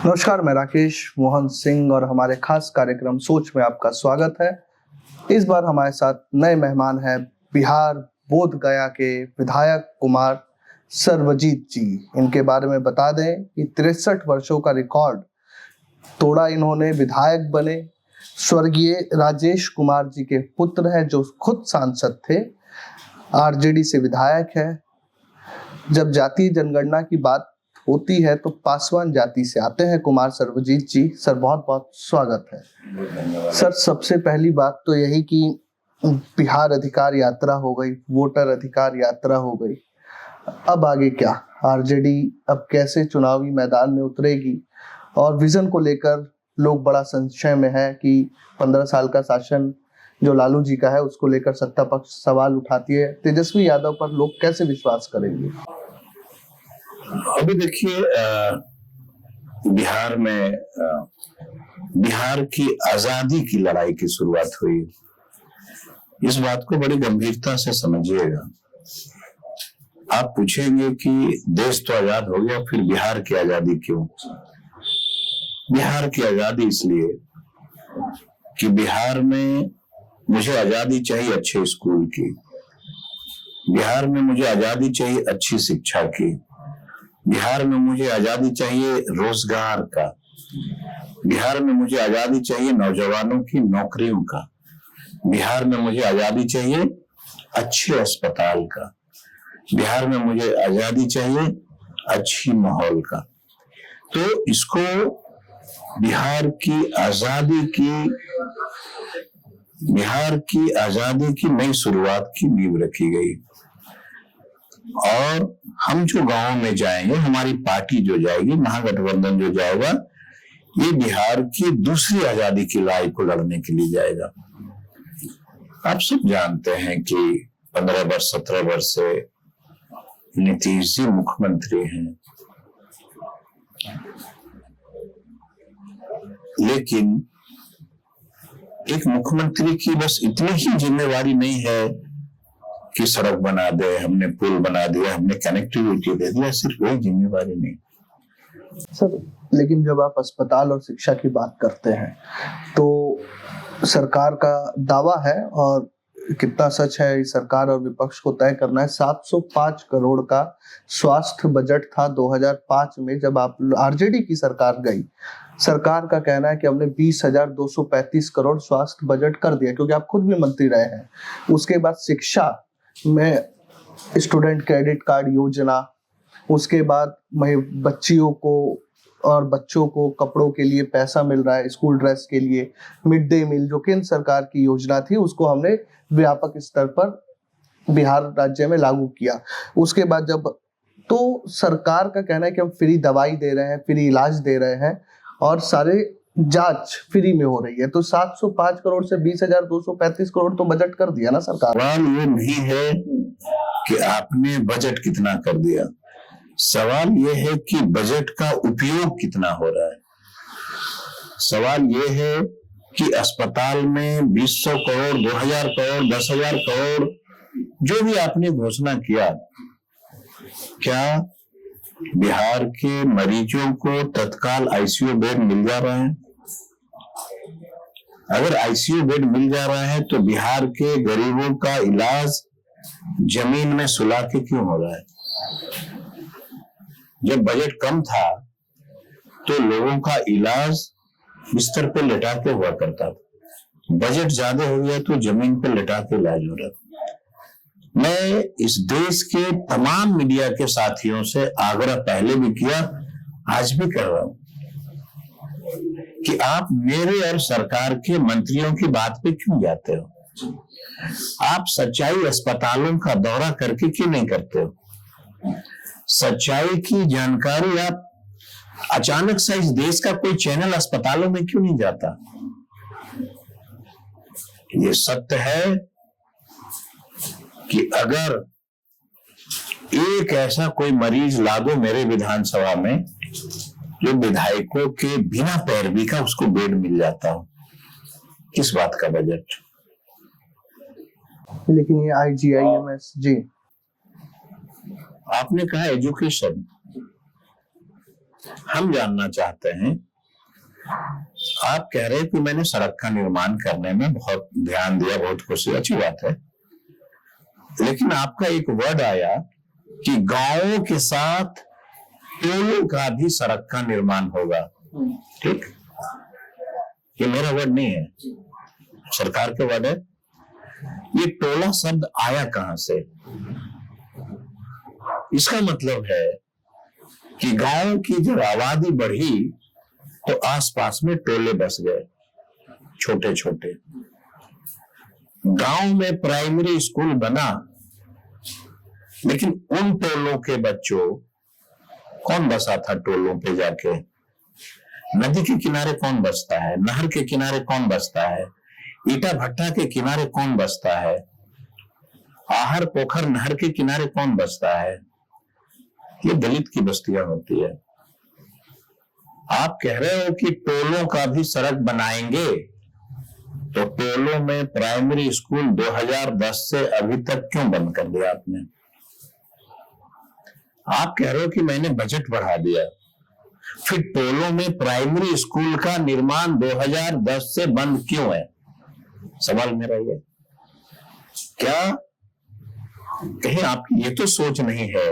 नमस्कार, मैं राकेश मोहन सिंह और हमारे खास कार्यक्रम सोच में आपका स्वागत है। इस बार हमारे साथ नए मेहमान हैं बिहार बोध गया के विधायक कुमार सर्वजीत जी। इनके बारे में बता दें कि 63 वर्षों का रिकॉर्ड तोड़ा इन्होंने, विधायक बने। स्वर्गीय राजेश कुमार जी के पुत्र हैं जो खुद सांसद थे, आरजेडी से विधायक है। जब जातीय जनगणना की बात होती है तो पासवान जाति से आते हैं कुमार सर्वजीत जी। सर, बहुत बहुत स्वागत है। सर, सबसे पहली बात तो यही कि बिहार अधिकार यात्रा हो गई, वोटर अधिकार यात्रा हो गई, अब आगे क्या? आरजेडी अब कैसे चुनावी मैदान में उतरेगी? और विजन को लेकर लोग बड़ा संशय में है कि 15 साल का शासन जो लालू जी का है उसको लेकर सत्ता पक्ष सवाल उठाती है। तेजस्वी यादव पर लोग कैसे विश्वास करेंगे? अभी देखिए, बिहार में बिहार की आजादी की लड़ाई की शुरुआत हुई। इस बात को बड़ी गंभीरता से समझिएगा। आप पूछेंगे कि देश तो आजाद हो गया, फिर बिहार की आजादी क्यों? बिहार की आजादी इसलिए कि बिहार में मुझे आजादी चाहिए अच्छे स्कूल की, बिहार में मुझे आजादी चाहिए अच्छी शिक्षा की, बिहार में मुझे आजादी चाहिए रोजगार का, बिहार में मुझे आजादी चाहिए नौजवानों की नौकरियों का, बिहार में मुझे आजादी चाहिए अच्छे अस्पताल का, बिहार में मुझे आजादी चाहिए अच्छी माहौल का। तो इसको बिहार की आजादी की नई शुरुआत की नींव रखी गई। और हम जो गांव में जाएंगे, हमारी पार्टी जो जाएगी, महागठबंधन जो जाएगा, ये बिहार की दूसरी आजादी की लड़ाई को लड़ने के लिए जाएगा। आप सब जानते हैं कि 15 वर्ष 17 वर्ष से नीतीश जी मुख्यमंत्री हैं, लेकिन एक मुख्यमंत्री की बस इतनी ही जिम्मेवारी नहीं है कि सड़क बना दे, हमने पुल बना दिया, हमने कनेक्टिविटी दे दिया, सिर्फ वही जिम्मेवारी नहीं। सर, लेकिन जब आप अस्पताल और शिक्षा की बात करते हैं तो सरकार का दावा है, और कितना सच है इस सरकार और विपक्ष को तय करना है, 705 करोड़ का स्वास्थ्य बजट था 2005 में जब आप आरजेडी की सरकार गई। सरकार का कहना है कि हमने 20,235 करोड़ स्वास्थ्य बजट कर दिया, क्योंकि आप खुद भी मंत्री रहे हैं। उसके बाद शिक्षा में स्टूडेंट क्रेडिट कार्ड योजना, उसके बाद बच्चियों को और बच्चों को कपड़ों के लिए पैसा मिल रहा है, स्कूल ड्रेस के लिए, मिड डे मील जो केंद्र सरकार की योजना थी उसको हमने व्यापक स्तर पर बिहार राज्य में लागू किया। उसके बाद जब तो सरकार का कहना है कि हम फ्री दवाई दे रहे हैं, फ्री इलाज दे रहे हैं और सारे जांच फ्री में हो रही है। तो 705 करोड़ से 20,235 करोड़ तो बजट कर दिया ना सरकार। सवाल ये नहीं है कि आपने बजट कितना कर दिया, सवाल ये है कि बजट का उपयोग कितना हो रहा है। सवाल ये है कि अस्पताल में 200 करोड़, 2000 करोड़, 10,000 करोड़ जो भी आपने घोषणा किया, क्या बिहार के मरीजों को तत्काल आईसीयू बेड मिल जा रहा है? अगर आईसीयू बेड मिल जा रहा है तो बिहार के गरीबों का इलाज जमीन में सुला के क्यों हो रहा है? जब बजट कम था तो लोगों का इलाज बिस्तर पे लेटा के हुआ करता था, बजट ज्यादा हो गया तो जमीन पे लेटा के इलाज हो रहा था। मैं इस देश के तमाम मीडिया के साथियों से आग्रह पहले भी किया, आज भी कर रहा हूं कि आप मेरे और सरकार के मंत्रियों की बात पे क्यों जाते हो? आप सच्चाई अस्पतालों का दौरा करके क्यों नहीं करते हो? सच्चाई की जानकारी आप अचानक से इस देश का कोई चैनल अस्पतालों में क्यों नहीं जाता? ये सत्य है कि अगर एक ऐसा कोई मरीज ला दो मेरे विधानसभा में जो विधायकों के बिना पैरवी का उसको बेड मिल जाता हो, किस बात का बजट? लेकिन ये IGIMS जी, आपने कहा एजुकेशन, हम जानना चाहते हैं, आप कह रहे हैं कि मैंने सड़क का निर्माण करने में बहुत ध्यान दिया, बहुत खुशी, अच्छी बात है, लेकिन आपका एक वर्ड आया कि गांवों के साथ टोलों का भी सड़क का निर्माण होगा। ठीक, ये मेरा वर्ड नहीं है, सरकार के वर्ड है। ये टोला शब्द आया कहां से? इसका मतलब है कि गांव की जब आबादी बढ़ी तो आसपास में टोले बस गए, छोटे छोटे। गांव में प्राइमरी स्कूल बना, लेकिन उन टोलों के बच्चों, कौन बसा था टोलों पे जाके? नदी के किनारे कौन बसता है? नहर के किनारे कौन बसता है? ईटा भट्टा के किनारे कौन बसता है? आहर पोखर नहर के किनारे कौन बसता है? ये दलित की बस्तियां होती है। आप कह रहे हो कि टोलों का भी सड़क बनाएंगे, तो टोलों में प्राइमरी स्कूल 2010 से अभी तक क्यों बंद कर दिया आपने? आप कह रहे हो कि मैंने बजट बढ़ा दिया, फिर टोलों में प्राइमरी स्कूल का निर्माण 2010 से बंद क्यों है? सवाल मेरा ये, क्या कहीं आपकी ये तो सोच नहीं है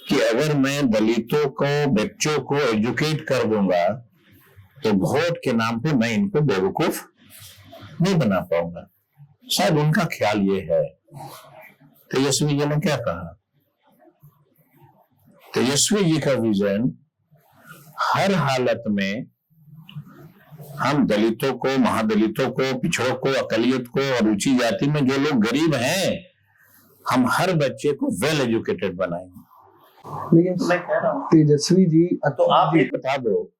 कि अगर मैं दलितों को, बच्चों को एजुकेट कर दूंगा तो वोट के नाम पे मैं इनको बेवकूफ नहीं बना पाऊंगा? शायद उनका ख्याल ये है। तेजस्वी जी ने क्या कहा? तेजस्वी जी का विजन, हर हालत में हम दलितों को, महादलितों को, पिछड़ों को, अकलियत को और ऊंची जाति में जो लोग गरीब हैं, हम हर बच्चे को वेल एजुकेटेड बनाएंगे। लेकिन मैं कह रहा हूं तेजस्वी जी, तो आप ये बता दो,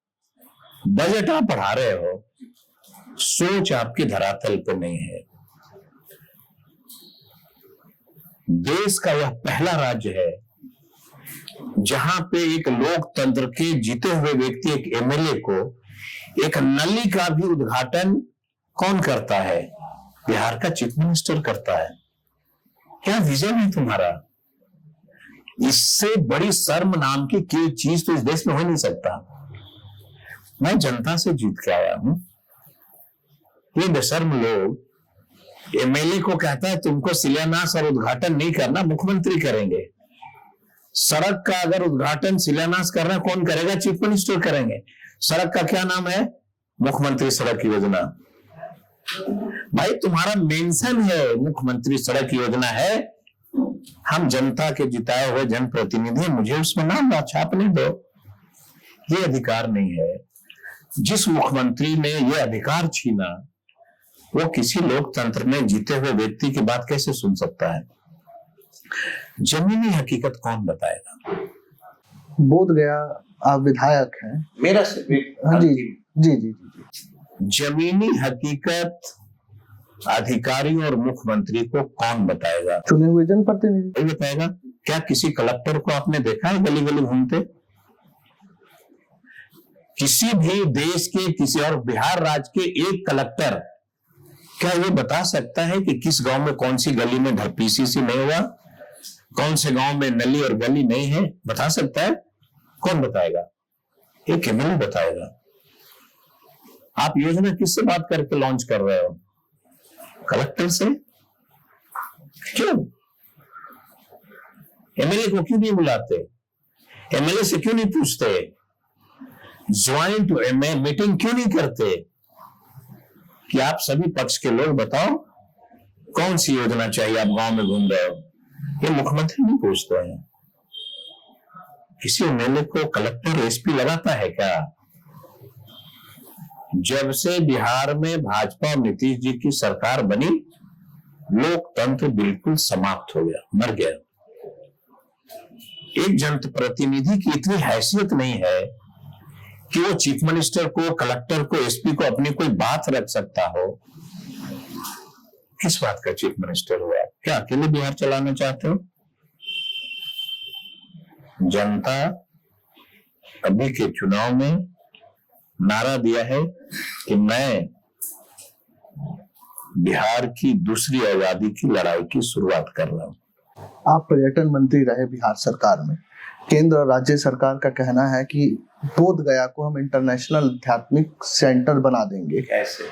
बजट आप बढ़ा रहे हो, सोच आपकी धरातल पर नहीं है। देश का यह पहला राज्य है जहां पे एक लोकतंत्र के जीते हुए व्यक्ति, एक एमएलए को एक नली का भी उद्घाटन कौन करता है? बिहार का चीफ मिनिस्टर करता है। क्या विजन है तुम्हारा? इससे बड़ी शर्म नाम की चीज तो इस देश में हो नहीं सकता। मैं जनता से जीत के आया हूं। ये बेशर्म लोग एमएलए को कहता है तुमको शिलान्यास और उद्घाटन नहीं करना, मुख्यमंत्री करेंगे। सड़क का अगर उद्घाटन, शिलान्यास करना कौन करेगा? चीफ मिनिस्टर करेंगे। सड़क का क्या नाम है? मुख्यमंत्री सड़क योजना। भाई तुम्हारा मेंशन है मुख्यमंत्री सड़क योजना है, हम जनता के जिताए हुए जनप्रतिनिधि, मुझे उसमें नाम छापने दो। ये अधिकार नहीं है। जिस मुख्यमंत्री ने ये अधिकार छीना, वो किसी लोकतंत्र में जीते हुए व्यक्ति की बात कैसे सुन सकता है? जमीनी हकीकत कौन बताएगा? बोध गया आप विधायक हैं, मेरा हाँ जी जी जी जी जी। जमीनी हकीकत अधिकारी और मुख्यमंत्री को कौन बताएगा? चुने हुए जनप्रतिनिधि बताएगा। क्या किसी कलेक्टर को आपने देखा है गली गली घूमते? किसी भी देश के, किसी और बिहार राज्य के एक कलेक्टर क्या ये बता सकता है कि किस गांव में कौन सी गली में पीसीसी नहीं हुआ, कौन से गांव में नली और गली नहीं है? बता सकता है? कौन बताएगा? एक एमएलए बताएगा। आप योजना किससे बात करके लॉन्च कर रहे हो? कलेक्टर से? क्यों? एमएलए को क्यों नहीं बुलाते? एमएलए से क्यों नहीं पूछते? ज्वाइंट मीटिंग क्यों नहीं करते कि आप सभी पक्ष के लोग बताओ कौन सी योजना चाहिए? आप गांव में घूम रहे हो, ये मुख्यमंत्री नहीं पूछते हैं। किसी एमएलए को कलेक्टर, एसपी लगाता है क्या? जब से बिहार में भाजपा और नीतीश जी की सरकार बनी, लोकतंत्र बिल्कुल समाप्त हो गया, मर गया। एक जनप्रतिनिधि की इतनी हैसियत नहीं है कि वो चीफ मिनिस्टर को, कलेक्टर को, एसपी को अपनी कोई बात रख सकता हो। किस बात का चीफ मिनिस्टर हुआ? क्या अकेले बिहार चलाना चाहते हो? जनता अभी के चुनाव में नारा दिया है कि मैं बिहार की दूसरी आजादी की लड़ाई की शुरुआत कर रहा हूं। आप पर्यटन मंत्री रहे बिहार सरकार में, केंद्र और राज्य सरकार का कहना है कि बोध गया को हम इंटरनेशनल आध्यात्मिक सेंटर बना देंगे। कैसे?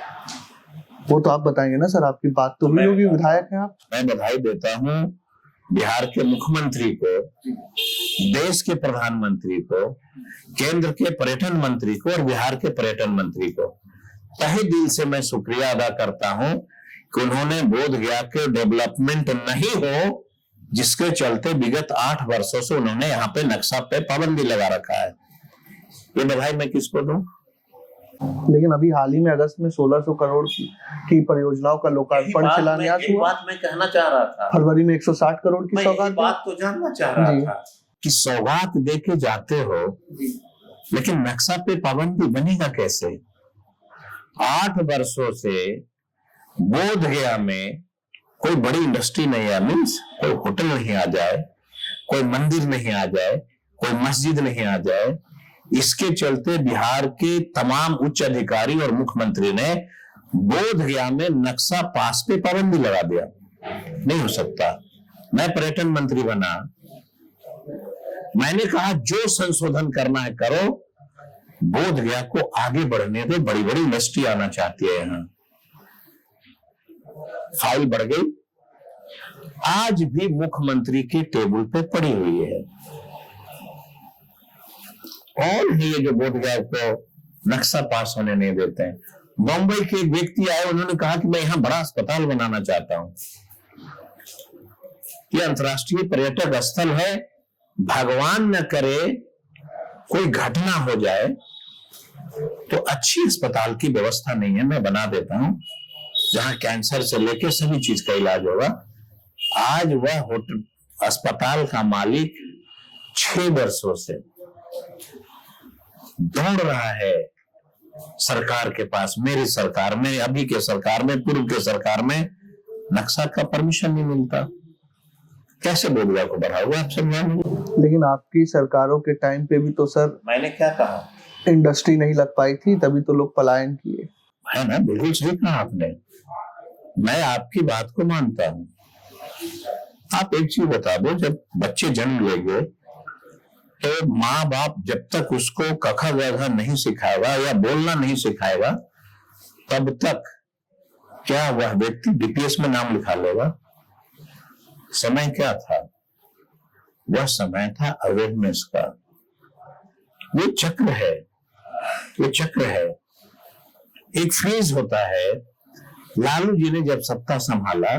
वो तो आप बताएंगे ना सर, आपकी बात तो हुई होगी, विधायक हैं आप। मैं बधाई देता हूँ बिहार के मुख्यमंत्री को, देश के प्रधानमंत्री को, केंद्र के पर्यटन मंत्री को और बिहार के पर्यटन मंत्री को तहे दिल से मैं शुक्रिया अदा करता हूँ कि उन्होंने बोध गया के डेवलपमेंट नहीं हो, जिसके चलते विगत 8 वर्षों से उन्होंने यहाँ पे नक्शा पे पाबंदी लगा रखा है। ये बधाई मैं किसको दूं? लेकिन अभी हाल ही में अगस्त में 1600 करोड़ की परियोजनाओं का लोकार्पण शिलान्यास हुआ। बात मैं कहना चाह रहा था, फरवरी में 160 करोड़ की सौगात। बात तो जानना चाह रहा था कि सौगात दे के जाते हो, लेकिन नक्शा पे पाबंदी बनेगा कैसे? 8 वर्षों से बोध गया में कोई बड़ी इंडस्ट्री नहीं है, मीन्स कोई होटल नहीं आ जाए, कोई मंदिर नहीं आ जाए, कोई मस्जिद नहीं आ जाए। इसके चलते बिहार के तमाम उच्च अधिकारी और मुख्यमंत्री ने बोध गया में नक्शा पास पे पाबंदी लगा दिया। नहीं हो सकता। मैं पर्यटन मंत्री बना, मैंने कहा जो संशोधन करना है करो, बोध गया को आगे बढ़ने दो, बड़ी बड़ी इंडस्ट्री आना चाहती है यहाँ। फाइल बढ़ गई, आज भी मुख्यमंत्री के टेबल पे पड़ी हुई है। और ये जो बोध गया को नक्शा पास होने नहीं देते हैं। बंबई के एक व्यक्ति आए, उन्होंने कहा कि मैं यहां बड़ा अस्पताल बनाना चाहता हूं। ये अंतर्राष्ट्रीय पर्यटक स्थल है, भगवान न करे कोई घटना हो जाए तो अच्छी अस्पताल की व्यवस्था नहीं है, मैं बना देता हूं जहां कैंसर से लेकर सभी चीज का इलाज होगा। आज वह होटल अस्पताल का मालिक 6 वर्षों से दौड़ रहा है सरकार के पास, मेरी सरकार में, अभी के सरकार में, पूर्व के सरकार में नक्शा का परमिशन नहीं मिलता। कैसे बोध गया को बढ़ाओगे आप समझाएंगे? लेकिन आपकी सरकारों के टाइम पे भी तो सर, मैंने क्या कहा, इंडस्ट्री नहीं लग पाई थी, तभी तो लोग पलायन किए। है ना, बिल्कुल सही कहा आपने, मैं आपकी बात को मानता हूं। आप एक चीज बता दो, जब बच्चे जन्म लेंगे तो माँ बाप जब तक उसको कखा गघा नहीं सिखाएगा या बोलना नहीं सिखाएगा, तब तक क्या वह व्यक्ति डीपीएस में नाम लिखा लेगा? समय क्या था? वह समय था अवेयरनेस का। ये चक्र है, ये चक्र है। एक फेज होता है। लालू जी ने जब सत्ता संभाला,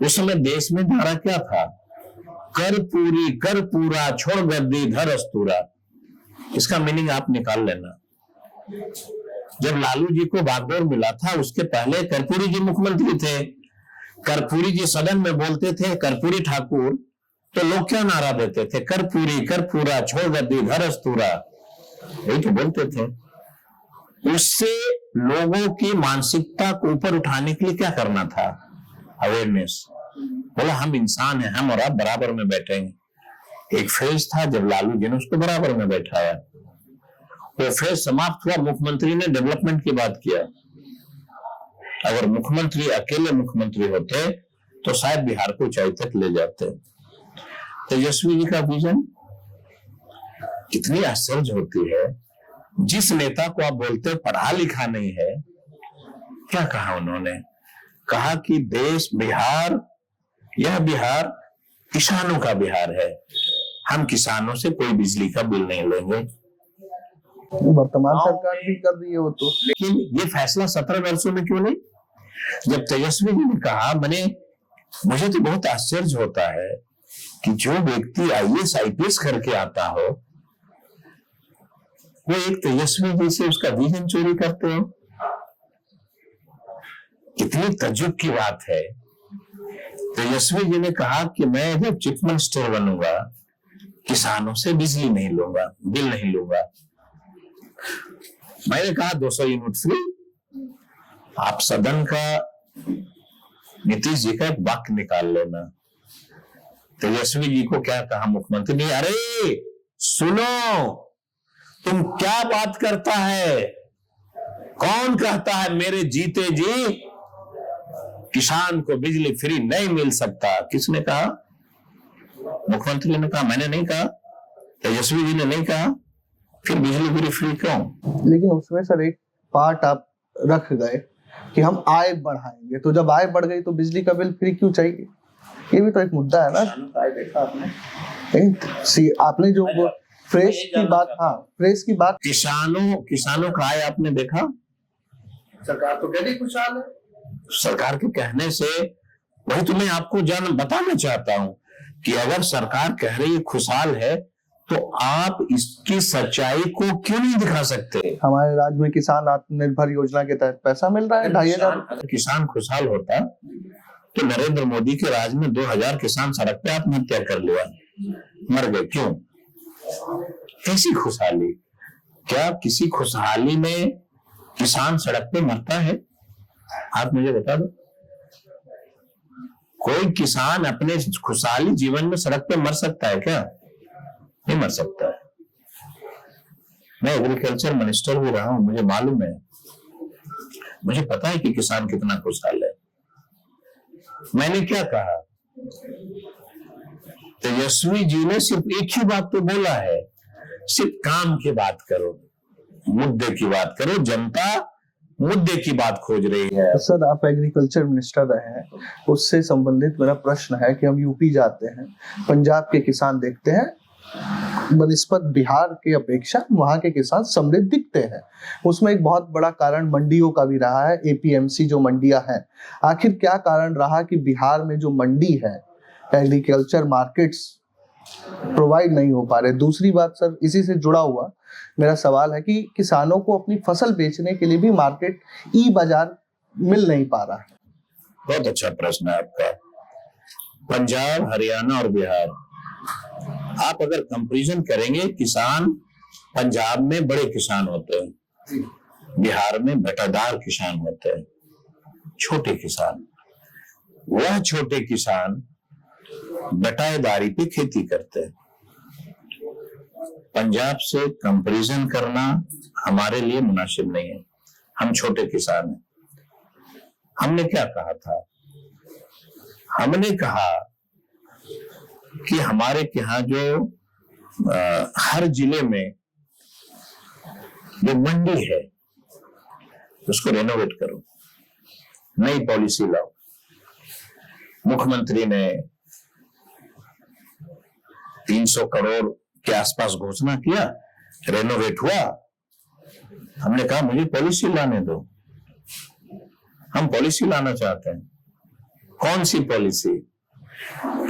उस समय देश में धारा क्या था? कर पूरी कर पूरा, छोड़ गद्दी धर अस्तूरा। इसका मीनिंग आप निकाल लेना। जब लालू जी को बागडोर मिला था, उसके पहले कर्पूरी जी मुख्यमंत्री थे। कर्पूरी जी सदन में बोलते थे कर्पूरी ठाकुर, तो लोग क्या नारा देते थे? कर्पूरी कर पूरा, छोड़ गद्दी धर अस्तूरा, यही तो बोलते थे। उससे लोगों की मानसिकता को ऊपर उठाने के लिए क्या करना था? अवेयरनेस। बोला हम इंसान हैं, हम और आप बराबर में बैठेंगे। एक फेज था जब लालू जी ने उसको बराबर में बैठाया। वो फेज समाप्त हुआ, मुख्यमंत्री ने डेवलपमेंट की बात किया। अगर मुख्यमंत्री अकेले मुख्यमंत्री होते तो शायद बिहार को ऊंचाई तक ले जाते। तेजस्वी जी का विजन, कितनी आश्चर्य होती है। जिस नेता को आप बोलते हो पढ़ा लिखा नहीं है, क्या कहा उन्होंने? कहा कि देश बिहार, यह बिहार किसानों का बिहार है, हम किसानों से कोई बिजली का बिल नहीं लेंगे। वर्तमान सरकार भी कर रही है वो तो। लेकिन ये फैसला 17 वर्षों में क्यों नहीं? जब तेजस्वी जी ने कहा, मुझे तो बहुत आश्चर्य होता है कि जो व्यक्ति आईएएस आईपीएस करके आता हो, वो एक तेजस्वी जी से उसका विजन चोरी करते हो। कितनी तजुब की बात है। तेजस्वी जी ने कहा कि मैं जब चीफ मिनिस्टर बनूंगा, किसानों से बिजली नहीं लूंगा, बिल नहीं लूंगा। मैंने कहा 200 यूनिट फ्री। आप सदन का, नीतीश जी का एक वाक्य निकाल लेना। तेजस्वी जी को क्या कहा मुख्यमंत्री ने? अरे सुनो, तुम क्या बात करता है? कौन कहता है मेरे जीते जी किसान को बिजली फ्री नहीं मिल सकता? किसने कहा? मुख्यमंत्री ने कहा, मैंने नहीं कहा। तेजस्वी जी ने नहीं कहा, फिर बिजली पूरी फ्री क्यों? लेकिन उसमें सर एक पार्ट आप रख गए कि हम आय बढ़ाएंगे, तो जब आय बढ़ गई तो बिजली का बिल फ्री क्यों चाहिए? ये भी तो एक मुद्दा है ना। देखा आपने? आपने जो फ्रेश की बात, हाँ फ्रेश की बात, किसानों का आय आपने देखा? सरकार तो कहती खुशहाल है। सरकार के कहने से, वही तो मैं आपको बताना चाहता हूं कि अगर सरकार कह रही है खुशहाल है, तो आप इसकी सच्चाई को क्यों नहीं दिखा सकते? हमारे राज्य में किसान आत्मनिर्भर योजना के तहत पैसा मिल रहा है 2500। किसान खुशहाल होता तो नरेंद्र मोदी के राज में 2000 किसान सड़क पे आत्महत्या कर लिया, मर गए। क्यों? कैसी खुशहाली? क्या किसी खुशहाली में किसान सड़क पे मरता है? आप मुझे बता दो, कोई किसान अपने खुशहाली जीवन में सड़क पे मर सकता है क्या? नहीं मर सकता है। मैं एग्रीकल्चर मिनिस्टर भी रहा हूं, मुझे मालूम है, मुझे पता है कि किसान कितना खुशहाल है। मैंने क्या कहा? तेजस्वी जी ने सिर्फ एक ही बात तो बोला है, सिर्फ काम की बात करो, मुद्दे की बात करो, जनता मुद्दे की बात खोज रही है। सर आप एग्रीकल्चर मिनिस्टर रहे हैं, उससे संबंधित मेरा प्रश्न है कि हम यूपी जाते हैं, पंजाब के किसान देखते हैं, बनिस्बत बिहार की अपेक्षा वहाँ के किसान समृद्ध दिखते हैं। उसमें एक बहुत बड़ा कारण मंडियों का भी रहा है, एपीएमसी जो मंडियां हैं। आखिर क्या कारण रहा कि बिहार में जो मंडी है, एग्रीकल्चर मार्केट्स प्रोवाइड नहीं हो पा रहे? दूसरी बात सर, इसी से जुड़ा हुआ मेरा सवाल है कि किसानों को अपनी फसल बेचने के लिए भी मार्केट, ई बाजार मिल नहीं पा रहा है। बहुत अच्छा प्रश्न है आपका। पंजाब, हरियाणा और बिहार, आप अगर कंपैरिजन करेंगे, किसान पंजाब में बड़े किसान होते हैं, बिहार में बटादार किसान होते हैं, छोटे किसान। वह छोटे किसान बटाईदारी पे खेती करते हैं। पंजाब से कंपैरिजन करना हमारे लिए मुनासिब नहीं है, हम छोटे किसान हैं। हमने क्या कहा था? हमने कहा कि हमारे यहाँ जो हर जिले में जो मंडी है उसको रेनोवेट करो, नई पॉलिसी लाओ। मुख्यमंत्री ने 300 करोड़ के आसपास घोषणा किया, रेनोवेट हुआ। हमने कहा मुझे पॉलिसी लाने दो, हम पॉलिसी लाना चाहते हैं। कौन सी पॉलिसी?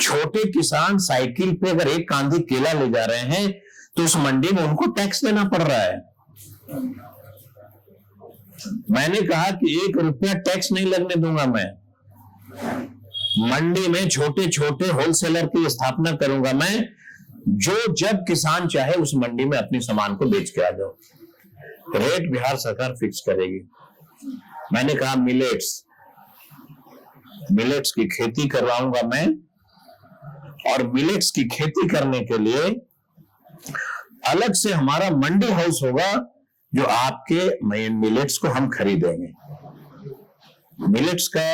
छोटे किसान साइकिल पे अगर एक कांधी केला ले जा रहे हैं तो उस मंडी में उनको टैक्स देना पड़ रहा है। मैंने कहा कि 1 रुपया टैक्स नहीं लगने दूंगा मैं। मंडी में छोटे छोटे होलसेलर की स्थापना करूंगा मैं, जो जब किसान चाहे उस मंडी में अपने सामान को बेच के आ जाओ। रेट बिहार सरकार फिक्स करेगी। मैंने कहा मिलेट्स की खेती करवाऊंगा मैं, और मिलेट्स की खेती करने के लिए अलग से हमारा मंडी हाउस होगा, जो आपके मिलेट्स को हम खरीदेंगे। मिलेट्स का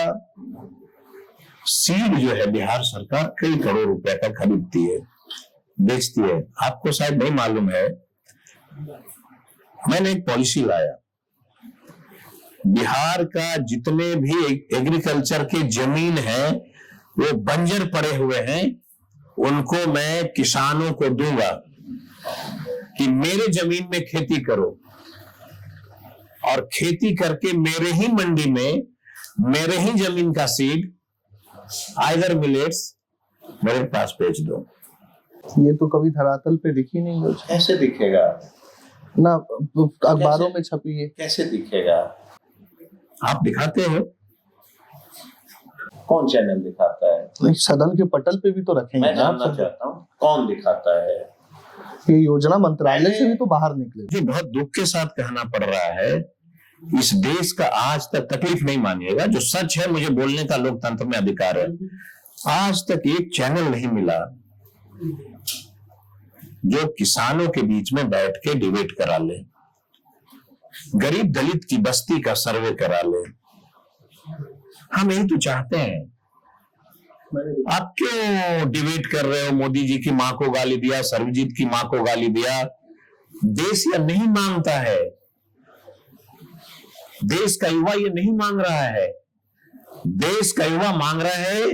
सीड जो है बिहार सरकार कई करोड़ रुपए का खरीदती है, बेचती है। आपको शायद नहीं मालूम है, मैंने एक पॉलिसी लाया, बिहार का जितने भी एग्रीकल्चर के जमीन है वो बंजर पड़े हुए हैं, उनको मैं किसानों को दूंगा कि मेरे जमीन में खेती करो, और खेती करके मेरे ही मंडी में मेरे ही जमीन का सीड आइदर मिलेट्स मेरे पास बेच दो। ये तो कभी धरातल पे दिखी नहीं है। कैसे दिखेगा ना, अखबारों में छपी है। कैसे दिखेगा? आप दिखाते हो? कौन चैनल दिखाता है? सदन के पटल पे भी तो रखेंगे। मैं जानना चाहता हूँ कौन दिखाता है? ये योजना मंत्रालय से भी तो बाहर निकले। मुझे बहुत दुख के साथ कहना पड़ रहा है, इस देश का आज तक, तकलीफ नहीं मानिएगा, जो सच है, मुझे बोलने का लोकतंत्र में अधिकार है, आज तक एक चैनल नहीं मिला जो किसानों के बीच में बैठ के डिबेट करा ले, गरीब दलित की बस्ती का सर्वे करा ले। हम यही तो चाहते हैं आप क्यों डिबेट कर रहे हो? मोदी जी की मां को गाली दिया, सर्वजीत की मां को गाली दिया। देश यह नहीं मांगता है, देश का युवा ये नहीं मांग रहा है। देश का युवा मांग रहा है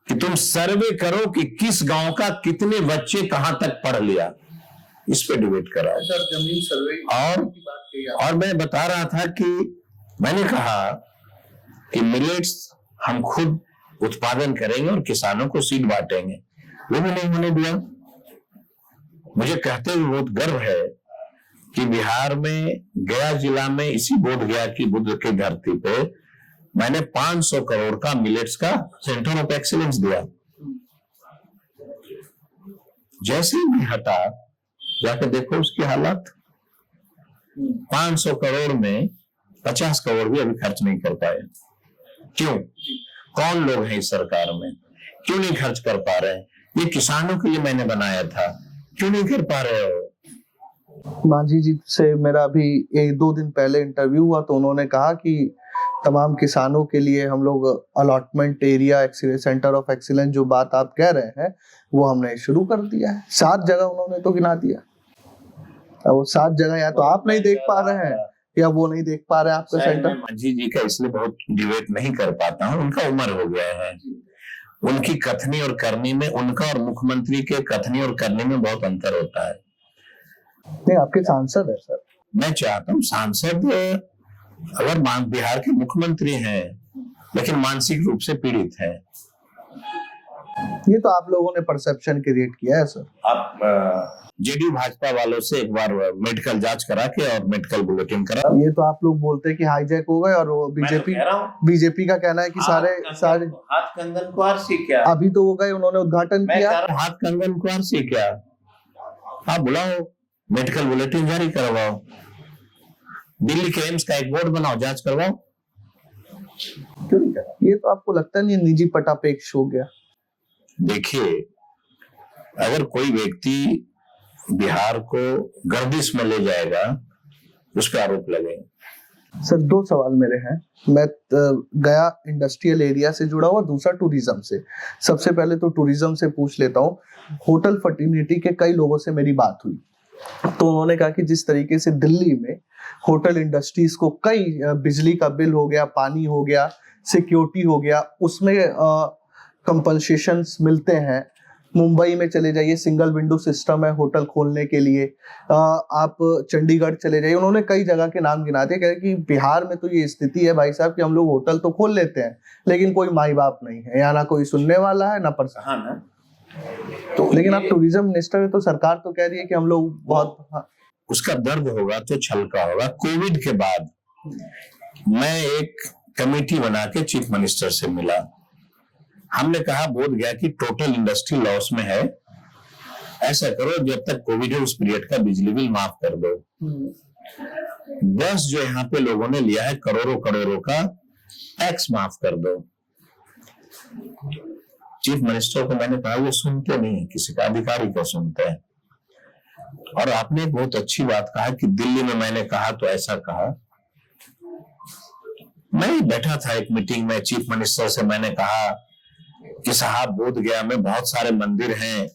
कि तुम सर्वे करो कि किस गांव का कितने बच्चे कहां तक पढ़ लिया, इस पे डिबेट कराओ। सर जमीन सर्वे और मैं बता रहा था कि मैंने कहा कि मिलेट्स हम खुद उत्पादन करेंगे और किसानों को सीड बांटेंगे, वो भी नहीं होने दिया। मुझे कहते हुए बहुत गर्व है कि बिहार में गया जिला में इसी बोध गया की बुद्ध की धरती पे मैंने 500 करोड़ का मिलेट्स का सेंटर ऑफ एक्सीलेंस दिया। जैसे ही मैं हटा, जाकर देखो उसकी हालत। 500 करोड़ में 50 करोड़ भी अभी खर्च नहीं कर पाए। क्यों? कौन लोग हैं इस सरकार में? क्यों नहीं खर्च कर पा रहे हैं? ये किसानों के लिए मैंने बनाया था, क्यों नहीं कर पा रहे हो? मांझी जी से मेरा अभी 1-2 दिन पहले इंटरव्यू हुआ तो उन्होंने कहा कि तमाम किसानों के लिए हम लोग allotment area centre of excellence जो बात आप कह रहे हैं वो हमने शुरू कर दिया है। 7 जगह उन्होंने तो गिना दिया। अब वो 7 जगह या तो आप नहीं देख पा रहे हैं या वो नहीं देख पा रहे हैं आपका सेंटर। मैं मांझी जी का इसलिए बहुत डिबेट नहीं कर पाता हूँ, उनका उम्र हो गया है। उनकी कथनी और करनी में, उनका और मुख्यमंत्री के कथनी और करनी में बहुत अंतर होता है। नहीं, आपके सांसद है सर। मैं चाहता हूँ सांसद अगर बिहार के मुख्यमंत्री हैं लेकिन मानसिक रूप से पीड़ित हैं। ये तो आप लोगों ने परसेप्शन क्रिएट किया है सर। आप जेडीयू भाजपा वालों से एक बार मेडिकल जांच करा के और मेडिकल बुलेटिन करा। ये तो आप लोग बोलते हैं कि हाईजैक हो गए और वो बीजेपी का कहना है कि सारे हाथ कंगन कुंवर से क्या अभी तो वो गए, उन्होंने उद्घाटन किया। हाथ कंगन कुंवर से क्या? आप बुलाओ, मेडिकल बुलेटिन जारी करवाओ, दिल्ली के एम्स का एक बोर्ड बनाओ, जांच करवाओ। क्यों नहीं करा? ये तो आपको लगता नहीं निजी पटापेक्ष हो गया? देखिए, अगर कोई व्यक्ति बिहार को गर्दिश में ले जाएगा उस पर आरोप लगेगा। सर 2 सवाल मेरे हैं। मैं गया इंडस्ट्रियल एरिया से जुड़ा हुआ, दूसरा टूरिज्म से। सबसे पहले तो टूरिज्म से पूछ लेता हूँ। होटल फर्टिनिटी के कई लोगों से मेरी बात हुई तो उन्होंने कहा कि जिस तरीके से दिल्ली में होटल इंडस्ट्रीज को कई बिजली का बिल हो गया, पानी हो गया, सिक्योरिटी हो गया, उसमें कंपनसेशंस मिलते हैं। मुंबई में चले जाइए, सिंगल विंडो सिस्टम है होटल खोलने के लिए। आप चंडीगढ़ चले जाइए, उन्होंने कई जगह के नाम गिना दिए। कह रहे कि बिहार में तो ये स्थिति है भाई साहब कि हम लोग होटल तो खोल लेते हैं लेकिन कोई माई बाप नहीं है, यहाँ ना कोई सुनने वाला है ना परेशान। तो लेकिन आप टूरिज्म मिनिस्टर है तो सरकार तो कह रही है कि हम लोग बहुत उसका दर्द होगा तो छलका होगा। कोविड के बाद मैं एक कमेटी बना के चीफ मिनिस्टर से मिला। हमने कहा बोध गया कि टोटल इंडस्ट्री लॉस में है, ऐसा करो जब तक कोविड है उस पीरियड का बिजली बिल माफ कर दो। 10 जो यहाँ पे लोगों ने लिया है करोड़ों करोड़ों का टैक्स माफ कर दो। चीफ मिनिस्टर को मैंने कहा वो सुनते नहीं, किसी का अधिकारी को सुनते हैं। और आपने एक बहुत अच्छी बात कहा कि दिल्ली में मैंने कहा तो ऐसा कहा। मैं बैठा था एक मीटिंग में, चीफ मिनिस्टर से मैंने कहा कि साहब बोध गया में बहुत सारे मंदिर हैं,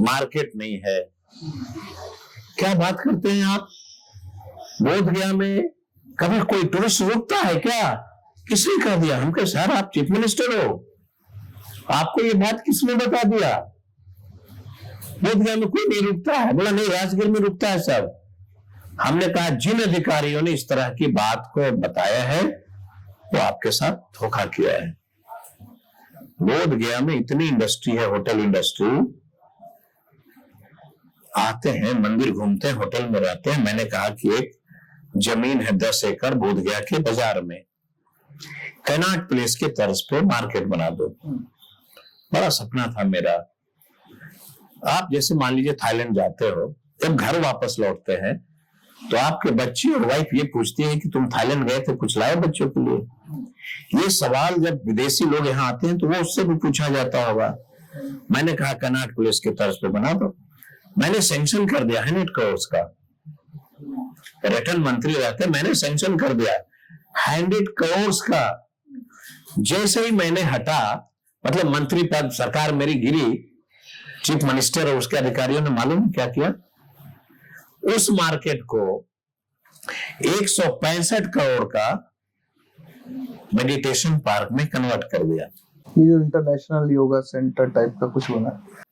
मार्केट नहीं है। क्या बात करते हैं आप? बोध गया में कभी कोई टूरिस्ट रुकता है क्या? किसने कह दिया? हम कहे सर आप चीफ मिनिस्टर हो, आपको ये बात किसने बता दिया? बोध गया में कोई नहीं रुकता है। बोला नहीं, राजगीर में रुकता है सब। हमने कहा जिन अधिकारियों ने इस तरह की बात को बताया है वो आपके साथ धोखा किया है। बोध गया में इतनी इंडस्ट्री है, होटल इंडस्ट्री, आते हैं मंदिर घूमते हैं, होटल में रहते हैं। मैंने कहा कि एक जमीन है 10 एकड़ बोध गया के बाजार में, कैनाट प्लेस के तर्ज पे मार्केट बना दो। बड़ा सपना था मेरा। आप जैसे मान लीजिए थाईलैंड जाते हो, जब घर वापस लौटते हैं तो आपके बच्चे और वाइफ ये पूछती है कि तुम थाईलैंड गए थे, कुछ लाए बच्चों के लिए? ये सवाल जब विदेशी लोग यहाँ आते हैं तो वो उससे भी पूछा जाता होगा। मैंने कहा कैनाट प्लेस के तर्ज पे बना दो। मैंने सैंक्शन कर दिया 100 करोड़ का, पर्यटन मंत्री रहते, मैंने सैंक्शन कर दिया 100 करोड़ का। जैसे ही मैंने हटा मतलब मंत्री पद सरकार मेरी गिरी, चीफ मिनिस्टर और उसके अधिकारियों ने मालूम क्या किया, उस मार्केट को 165 करोड़ का मेडिटेशन पार्क में कन्वर्ट कर दिया। ये जो इंटरनेशनल योगा सेंटर टाइप का कुछ बना है।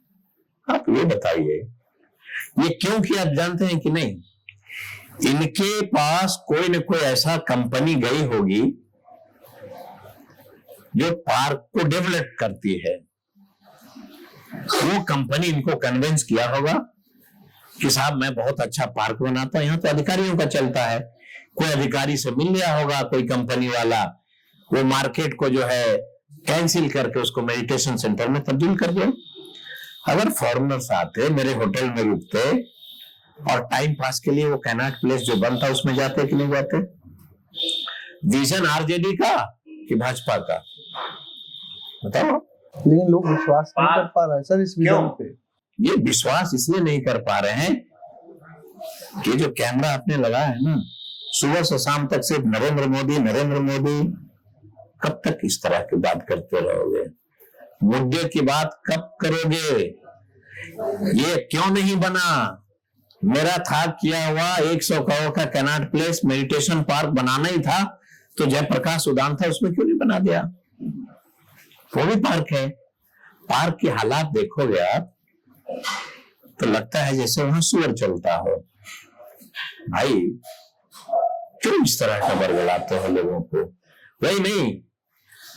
आप ये बताइए ये क्यों किया, आप जानते हैं कि नहीं? इनके पास कोई न कोई ऐसा कंपनी गई होगी जो पार्क को डेवलप करती है, वो कंपनी इनको कन्विंस किया होगा कि साहब मैं बहुत अच्छा पार्क बनाता हूं, यहाँ तो अधिकारियों का चलता है। कोई अधिकारी से मिल लिया होगा कोई कंपनी वाला, वो मार्केट को जो है कैंसिल करके उसको मेडिटेशन सेंटर में तब्दील कर दो। अगर फॉरेनर्स आते मेरे होटल में रुकते और टाइम पास के लिए वो कैनाट प्लेस जो बनता उसमें जाते कि नहीं जाते? विजन आरजेडी का कि भाजपा का, बताओ। लेकिन लोग विश्वास नहीं कर पा रहे हैं सर इस विजन पे। ये विश्वास इसलिए नहीं कर पा रहे हैं कि जो कैमरा आपने लगाया है ना, सुबह से शाम तक सिर्फ नरेंद्र मोदी नरेंद्र मोदी, कब तक इस तरह की बात करते रहोगे? मुद्दे की बात कब करोगे? ये क्यों नहीं बना? मेरा था किया हुआ 100 करोड़ का कैनाट प्लेस मेडिटेशन पार्क बनाना ही था, तो जयप्रकाश उद्यान था उसमें क्यों नहीं बना दिया? वो भी पार्क है। पार्क की हालात देखोगे आप तो लगता है जैसे वहां सुअर चलता हो। भाई क्यों इस तरह का बरगलाते हो लोगों को? वही नहीं,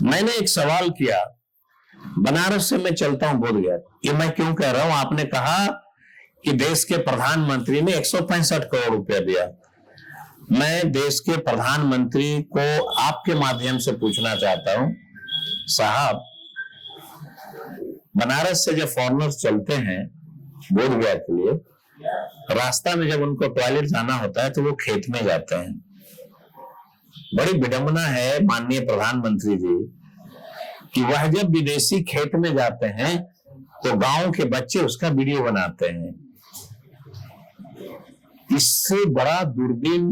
मैंने एक सवाल किया, बनारस से मैं चलता हूं बोधगया, ये मैं क्यों कह रहा हूं? आपने कहा कि देश के प्रधानमंत्री ने 165 करोड़ रुपया दिया। मैं देश के प्रधानमंत्री को आपके माध्यम से पूछना चाहता हूं, साहब बनारस से जब फॉरेनर्स चलते हैं बोधगया के लिए, रास्ता में जब उनको टॉयलेट जाना होता है तो वो खेत में जाते हैं। बड़ी विडंबना है माननीय प्रधानमंत्री जी कि वह जब विदेशी खेत में जाते हैं तो गांव के बच्चे उसका वीडियो बनाते हैं। इससे बड़ा दूरबीन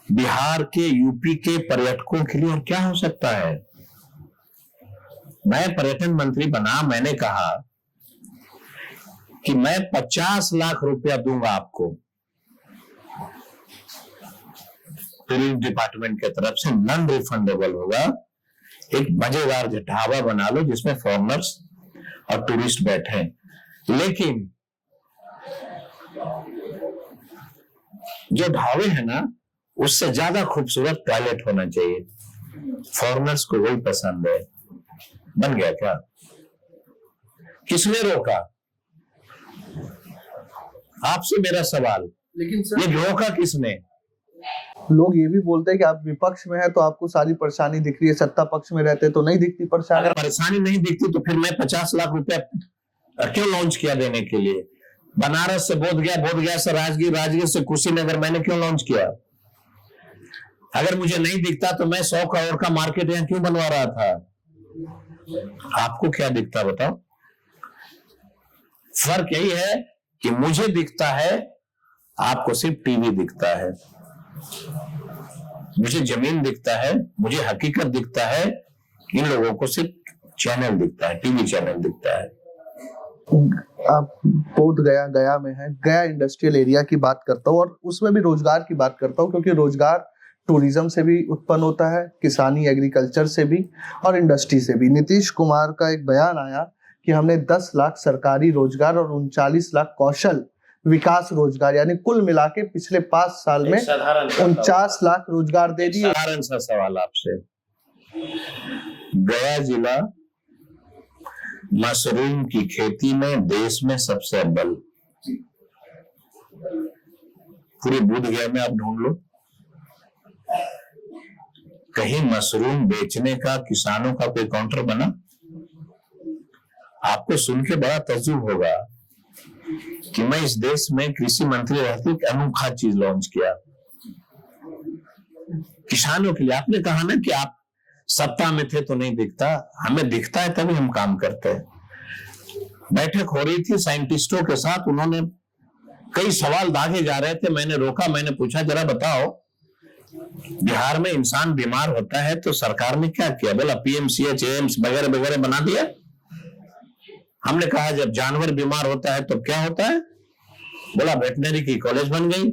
बिहार के यूपी के पर्यटकों के लिए और क्या हो सकता है? मैं पर्यटन मंत्री बना, मैंने कहा कि मैं 50 लाख रुपया दूंगा आपको टूरिज्म डिपार्टमेंट की तरफ से, नॉन रिफंडेबल होगा। एक मजेदार ढाबा बना लो जिसमें फॉरेनर्स और टूरिस्ट बैठे, लेकिन जो ढाबे है ना उससे ज्यादा खूबसूरत टॉयलेट होना चाहिए। फॉरेनर्स को वही पसंद है। बन गया क्या? किसने रोका? आपसे मेरा सवाल, लेकिन सर ये रोका किसने? लोग ये भी बोलते हैं कि आप विपक्ष में है तो आपको सारी परेशानी दिख रही है, सत्ता पक्ष में रहते तो नहीं दिखती परेशानी। अगर परेशानी नहीं दिखती तो फिर मैं 50 लाख रुपया क्यों लॉन्च किया देने के लिए? बनारस से बोधगया, बोधगया से राजगीर, राजगीर से कुशीनगर मैंने क्यों लॉन्च किया? अगर मुझे नहीं दिखता तो मैं 100 करोड़ का मार्केट यहां क्यों बनवा रहा था? आपको क्या दिखता बताओ? फर्क यही है कि मुझे दिखता है, आपको सिर्फ टीवी दिखता है। मुझे जमीन दिखता है, मुझे हकीकत दिखता है, इन लोगों को सिर्फ चैनल दिखता है, टीवी चैनल दिखता है। आप बोधगया गया में है, गया इंडस्ट्रियल एरिया की बात करता हूँ और उसमें भी रोजगार की बात करता हूँ, क्योंकि रोजगार टूरिज्म से भी उत्पन्न होता है, किसानी एग्रीकल्चर से भी और इंडस्ट्री से भी। नीतीश कुमार का एक बयान आया कि हमने 10 लाख सरकारी रोजगार और 39 लाख कौशल विकास रोजगार, यानी कुल मिला के पिछले 5 साल में 49 लाख रोजगार दे दिए। साधारण सा सवाल आपसे, गया जिला मशरूम की खेती में देश में सबसे अव्वल। पूरे बोधगया में आप ढूंढ लो, कहीं मशरूम बेचने का किसानों का कोई काउंटर बना? आपको सुन के बड़ा तज्जुब होगा कि मैं इस देश में कृषि मंत्री रहते एक अनोखा चीज लॉन्च किया किसानों के लिए। आपने कहा ना कि आप सत्ता में थे तो नहीं दिखता, हमें दिखता है तभी हम काम करते हैं। बैठक हो रही थी साइंटिस्टों के साथ, उन्होंने कई सवाल दागे जा रहे थे, मैंने रोका, मैंने पूछा जरा बताओ बिहार में इंसान बीमार होता है तो सरकार ने क्या किया? बोला पीएमसीएच, एम्स वगैरह वगैरह बना दिया। हमने कहा जब जानवर बीमार होता है तो क्या होता है? बोला वेटनरी की कॉलेज बन गई।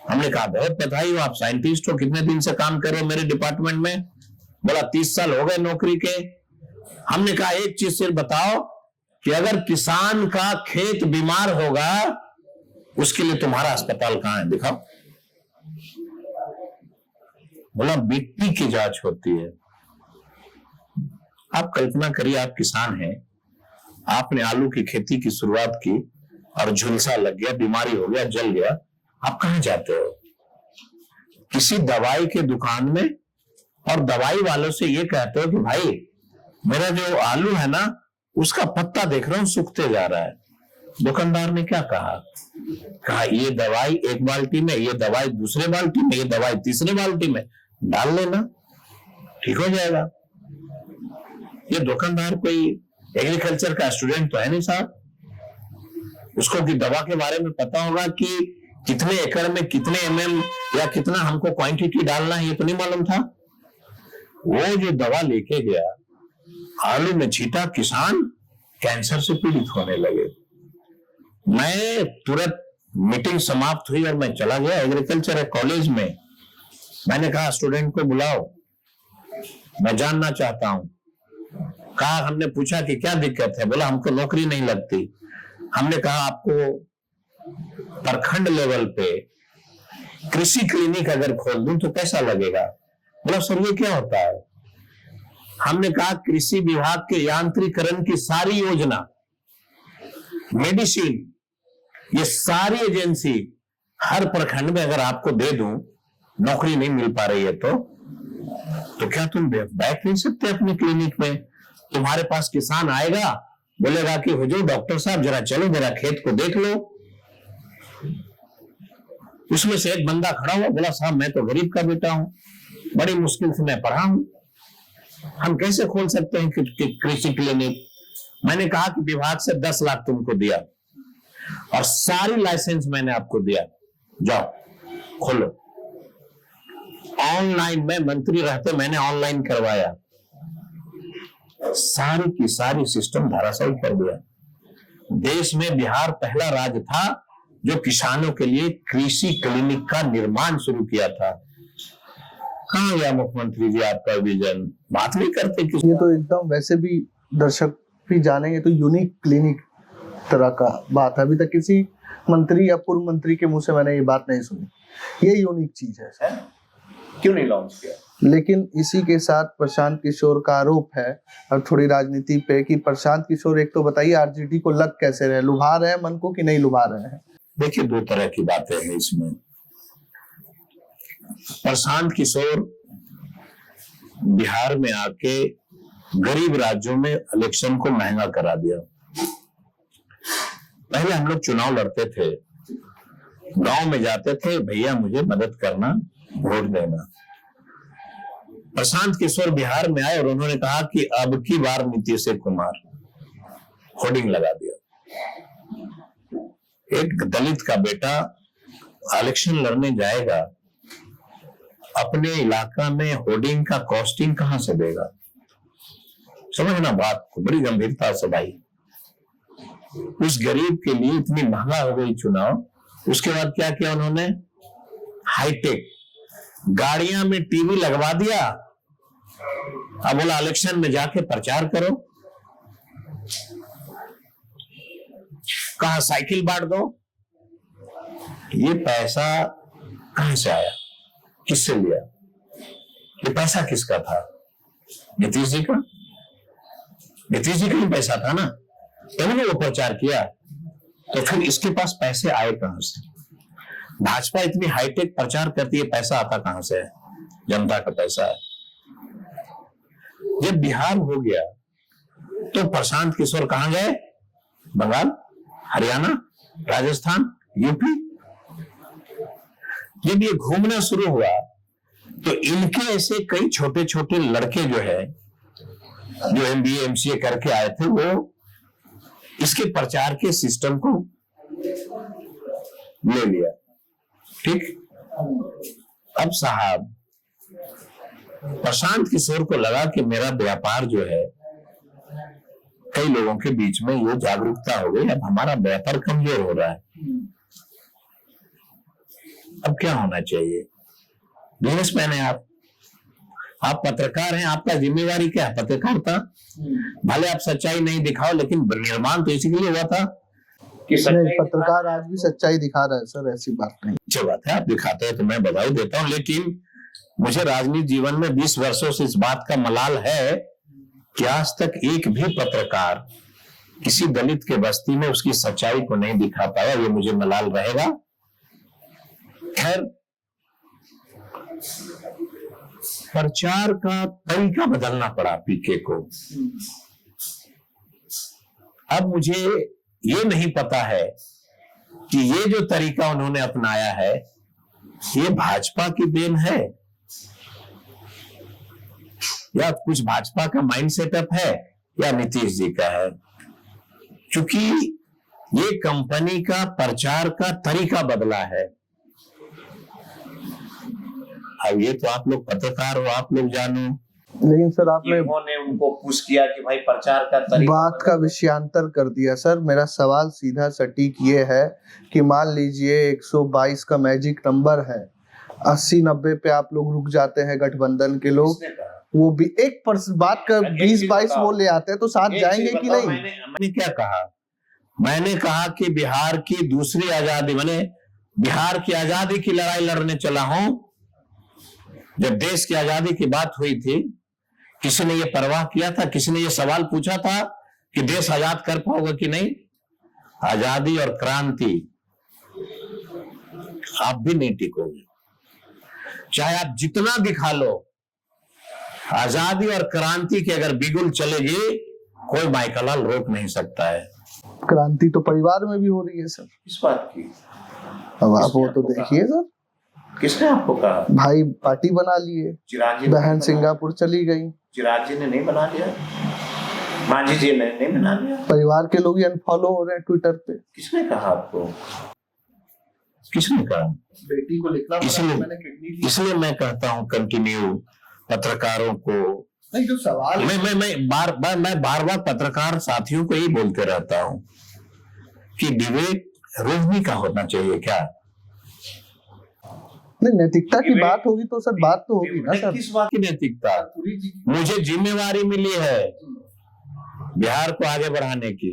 हमने कहा बहुत बधाई हो, आप साइंटिस्ट हो, कितने दिन से काम कर रहे हो मेरे डिपार्टमेंट में? बोला 30 साल हो गए नौकरी के। हमने कहा एक चीज सिर्फ बताओ कि अगर किसान का खेत बीमार होगा उसके लिए तुम्हारा अस्पताल कहां है, दिखाओ। बोला मिट्टी की जांच होती है। आप कल्पना करिए, आप किसान हैं, आपने आलू की खेती की शुरुआत की और झुलसा लग गया, बीमारी हो गया, जल गया, आप कहां जाते हो? किसी दवाई के दुकान में, और दवाई वालों से ये कहते हो कि भाई मेरा जो आलू है ना उसका पत्ता देख रहा हूं सूखते जा रहा है। दुकानदार ने क्या कहा ये दवाई एक बाल्टी में, ये दवाई दूसरे बाल्टी में, ये दवाई तीसरे बाल्टी में डाल लेना, ठीक हो जाएगा। ये दुकानदार कोई एग्रीकल्चर का स्टूडेंट तो है नहीं साहब, उसको कि दवा के बारे में पता होगा कि कितने एकड़ में कितने एमएम या कितना हमको क्वांटिटी डालना है, ये तो नहीं मालूम था। वो जो दवा लेके गया, आलू में छीटा, किसान कैंसर से पीड़ित होने लगे। मैं तुरंत, मीटिंग समाप्त हुई और मैं चला गया एग्रीकल्चर कॉलेज में। मैंने कहा स्टूडेंट को बुलाओ, मैं जानना चाहता हूं। कहा, हमने पूछा कि क्या दिक्कत है? बोला हमको नौकरी नहीं लगती। हमने कहा आपको प्रखंड लेवल पे कृषि क्लिनिक अगर खोल दूं तो कैसा लगेगा? बोला सर ये क्या होता है? हमने कहा कृषि विभाग के यांत्रिकरण की सारी योजना, मेडिसिन, ये सारी एजेंसी हर प्रखंड में अगर आपको दे दूं, नौकरी नहीं मिल पा रही है तो क्या तुम बैठ नहीं सकते अपनी क्लिनिक में? तुम्हारे पास किसान आएगा, बोलेगा कि हुजूर डॉक्टर साहब जरा चलो मेरा खेत को देख लो। उसमें से एक बंदा खड़ा हुआ, बोला साहब मैं तो गरीब का बेटा हूं, बड़ी मुश्किल से मैं पढ़ा हूं, हम कैसे खोल सकते हैं कृषि क्लिनिक? मैंने कहा कि विभाग से 10 लाख तुमको दिया और सारी लाइसेंस मैंने आपको दिया, जाओ खोलो। ऑनलाइन में मंत्री रहते मैंने ऑनलाइन करवाया, सारी की सारी सिस्टम धराशायी कर दिया। देश में बिहार पहला राज्य था जो किसानों के लिए कृषि क्लिनिक का निर्माण शुरू किया था। कहां गया मुख्यमंत्री जी आपका विजन? बात नहीं करते किसी। ये तो एकदम, वैसे भी दर्शक भी जानेंगे तो यूनिक क्लिनिक तरह का बात है। अभी तक किसी मंत्री या पूर्व मंत्री के मुंह से मैंने ये बात नहीं सुनी। ये यूनिक चीज है, क्यों नहीं लॉन्च किया? लेकिन इसी के साथ प्रशांत किशोर का आरोप है, अब थोड़ी राजनीति पे, कि प्रशांत किशोर, एक तो बताइए आरजेडी को लग कैसे रहे, लुभा रहे हैं मन को कि नहीं लुभा रहे हैं? देखिए दो तरह की बातें हैं इसमें। प्रशांत किशोर बिहार में आके गरीब राज्यों में इलेक्शन को महंगा करा दिया। पहले हम लोग चुनाव लड़ते थे, गांव में जाते थे, भैया मुझे मदद करना, वोट देना। प्रशांत किशोर बिहार में आए और उन्होंने कहा कि अब की बार नीतीश कुमार, होर्डिंग लगा दिया। एक दलित का बेटा इलेक्शन लड़ने जाएगा, अपने इलाका में होर्डिंग का कॉस्टिंग कहां से देगा? समझना बात को बड़ी गंभीरता से भाई। उस गरीब के लिए इतनी महंगा हो गई चुनाव। उसके बाद क्या किया उन्होंने? हाईटेक गाड़ियां में टीवी लगवा दिया। अब बोला इलेक्शन में जाके प्रचार करो। कहा साइकिल बांट दो। ये पैसा कहां से आया, किससे लिया? ये पैसा किसका था? नीतीश जी का। नीतीश जी का ही पैसा था ना, उन्होंने वो प्रचार किया। तो फिर इसके पास पैसे आए कहां से? भाजपा इतनी हाईटेक प्रचार करती है, पैसा आता कहां से है? जनता का पैसा है। जब बिहार हो गया तो प्रशांत किशोर कहां गए? बंगाल, हरियाणा, राजस्थान, यूपी। जब ये घूमना शुरू हुआ तो इनके ऐसे कई छोटे छोटे लड़के जो है, जो एमबीए एमसीए करके आए थे, वो इसके प्रचार के सिस्टम को ले लिया। ठीक। अब साहब प्रशांत किशोर को लगा कि मेरा व्यापार जो है कई लोगों के बीच में ये जागरूकता हो गई। अब हमारा व्यापार कमजोर हो रहा है। अब क्या होना चाहिए? बिजनेसमैन है आप पत्रकार हैं, आपका जिम्मेवारी क्या है? पत्रकारिता। भले आप सच्चाई नहीं दिखाओ, लेकिन निर्माण तो इसी के लिए हुआ था कि नहीं, पत्रकार आज भी सच्चाई दिखा रहा है सर, ऐसी बात नहीं। अच्छी बात है, आप दिखाते हैं तो मैं बधाई देता हूं, लेकिन मुझे राजनीति जीवन में 20 वर्षों से इस बात का मलाल है कि आज तक एक भी पत्रकार किसी दलित के बस्ती में उसकी सच्चाई को नहीं दिखा पाया। ये मुझे मलाल रहेगा। खैर, प्रचार का तरीका बदलना पड़ा पीके को। अब मुझे ये नहीं पता है कि ये जो तरीका उन्होंने अपनाया है ये भाजपा की देन है या कुछ भाजपा का माइंड सेटअप है या नीतीश जी का है, क्योंकि ये कंपनी का प्रचार का तरीका बदला है। अब ये तो आप लोग पत्रकार हो, आप लोग जानो। लेकिन सर आपने उनको पुश किया कि भाई प्रचार का तरीका, बात का विषयांतर कर दिया। सर मेरा सवाल सीधा सटीक ये है कि मान लीजिए 122 का मैजिक नंबर है, 80-90 पे आप लोग रुक जाते हैं गठबंधन के लोग, वो भी 1% बात कर 20-22 वो ले आते हैं तो साथ जाएंगे कि नहीं? मैंने क्या कहा? मैंने कहा कि बिहार की दूसरी आजादी, मैंने बिहार की आजादी की लड़ाई लड़ने चला हूं। जब देश की आजादी की बात हुई थी, किसी ने ये परवाह किया था? किसी ने ये सवाल पूछा था कि देश आजाद कर पाओगे कि नहीं? आजादी और क्रांति आप भी नहीं टिकोगे, चाहे आप जितना दिखा लो। आजादी और क्रांति की अगर बिगुल चलेगी, कोई माइकलाल रोक नहीं सकता है। क्रांति तो परिवार में भी हो रही है सर। इस बात की अब आप वो तो देखिए सर। किसने आपको कहा? भाई पार्टी बना लिए, बहन सिंगापुर चली गई, चिराग जी ने नहीं बना लिया, मांझी जी ने नहीं बना लिया, परिवार के लोग अनफॉलो हो रहे हैं ट्विटर पे। किसने कहा आपको? किसने कहा? बेटी को लिखना इसलिए मैं कहता हूँ कंटिन्यू पत्रकारों को। नहीं, जो सवाल मैं बार बार पत्रकार साथियों को ही बोलते रहता हूँ कि डिबेट रोजनी का होना चाहिए। क्या नहीं, नैतिकता की बात होगी तो सर बात तो होगी ना सर। किस बात की नैतिकता? मुझे जिम्मेवारी मिली है बिहार को आगे बढ़ाने की।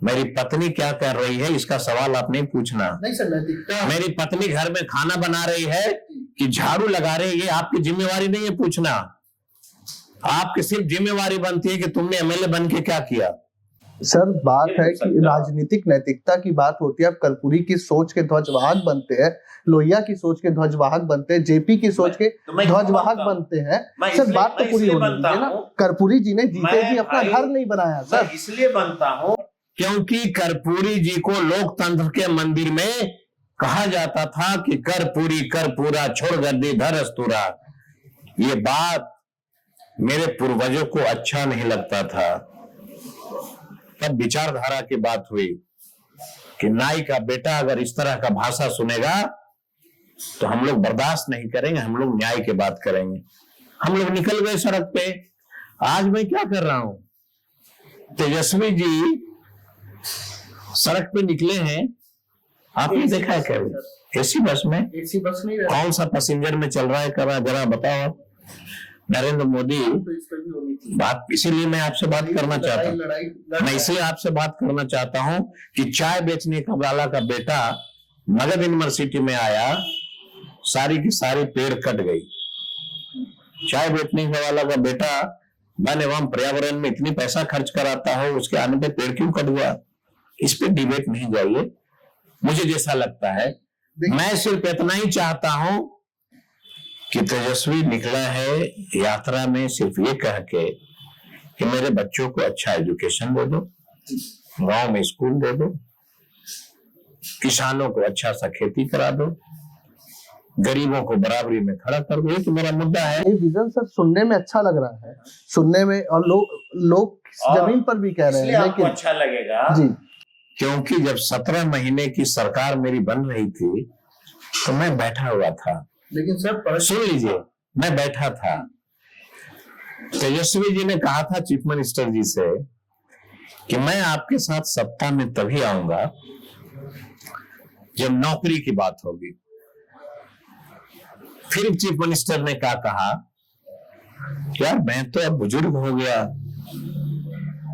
मेरी पत्नी क्या कर रही है इसका सवाल आप नहीं पूछना। नहीं सर, नैतिकता। मेरी पत्नी घर में खाना बना रही है कि झाड़ू लगा रही है, ये आपकी जिम्मेवारी नहीं है पूछना। आपकी सिर्फ जिम्मेवारी बनती है कि तुमने एमएलए बन के क्या किया। सर बात है कि राजनीतिक नैतिकता की बात होती है। आप कर्पूरी की सोच के ध्वजवाहक बनते हैं, लोहिया की सोच के ध्वजवाहक बनते हैं, जेपी की सोच के ध्वजवाहक बनते हैं। सर बात तो पूरी होनी चाहिए ना। कर्पूरी जी ने जीते जी अपना घर नहीं बनाया सर। इसलिए बनता हूँ क्योंकि कर्पूरी जी को लोकतंत्र के मंदिर में कहा जाता था कि कर्पूरी कर पूरा छोड़ गद्दी धर अस्तूरा। ये बात मेरे पूर्वजों को अच्छा नहीं लगता था। तब विचारधारा की बात हुई कि नाई का बेटा अगर इस तरह का भाषा सुनेगा तो हम लोग बर्दाश्त नहीं करेंगे, हम लोग न्याय की बात करेंगे। हम लोग निकल गए सड़क पे। आज मैं क्या कर रहा हूं? तेजस्वी जी सड़क पे निकले हैं, आपने देखा है क्या? एसी बस में? एसी बस नहीं, कौन सा पैसेंजर में चल रहा है कर रहा है जरा बताओ। नरेंद्र मोदी बात, इसीलिए मैं आपसे बात करना चाहता हूँ। मैं इसलिए आपसे बात करना चाहता हूँ कि चाय बेचने का वाला का बेटा मगध यूनिवर्सिटी में आया, सारी की सारी पेड़ कट गई। चाय बेचने वाला का बेटा वन एवं पर्यावरण में इतनी पैसा खर्च कराता हो, उसके आने पे पेड़ क्यों कट गया? इस पे डिबेट नहीं जाइए। मुझे जैसा लगता है, मैं सिर्फ इतना ही चाहता हूं कि तेजस्वी निकला है यात्रा में सिर्फ ये कह के कि मेरे बच्चों को अच्छा एजुकेशन दे दो, गांव में स्कूल दे दो, किसानों को अच्छा सा खेती करा दो, गरीबों को बराबरी में खड़ा कर दो। ये तो मेरा मुद्दा है। ये विजन सर सुनने में अच्छा लग रहा है, सुनने में, और लोग जमीन पर भी कह रहे हैं, लेकिन अच्छा लगेगा जी, क्योंकि जब 17 महीने की सरकार मेरी बन रही थी तो मैं बैठा हुआ था। लेकिन सर सुन लीजिए, मैं बैठा था। तेजस्वी जी ने कहा था चीफ मिनिस्टर जी से कि मैं आपके साथ सत्ता में तभी आऊंगा जब नौकरी की बात होगी। फिर चीफ मिनिस्टर ने क्या कहा, यार मैं तो अब बुजुर्ग हो गया,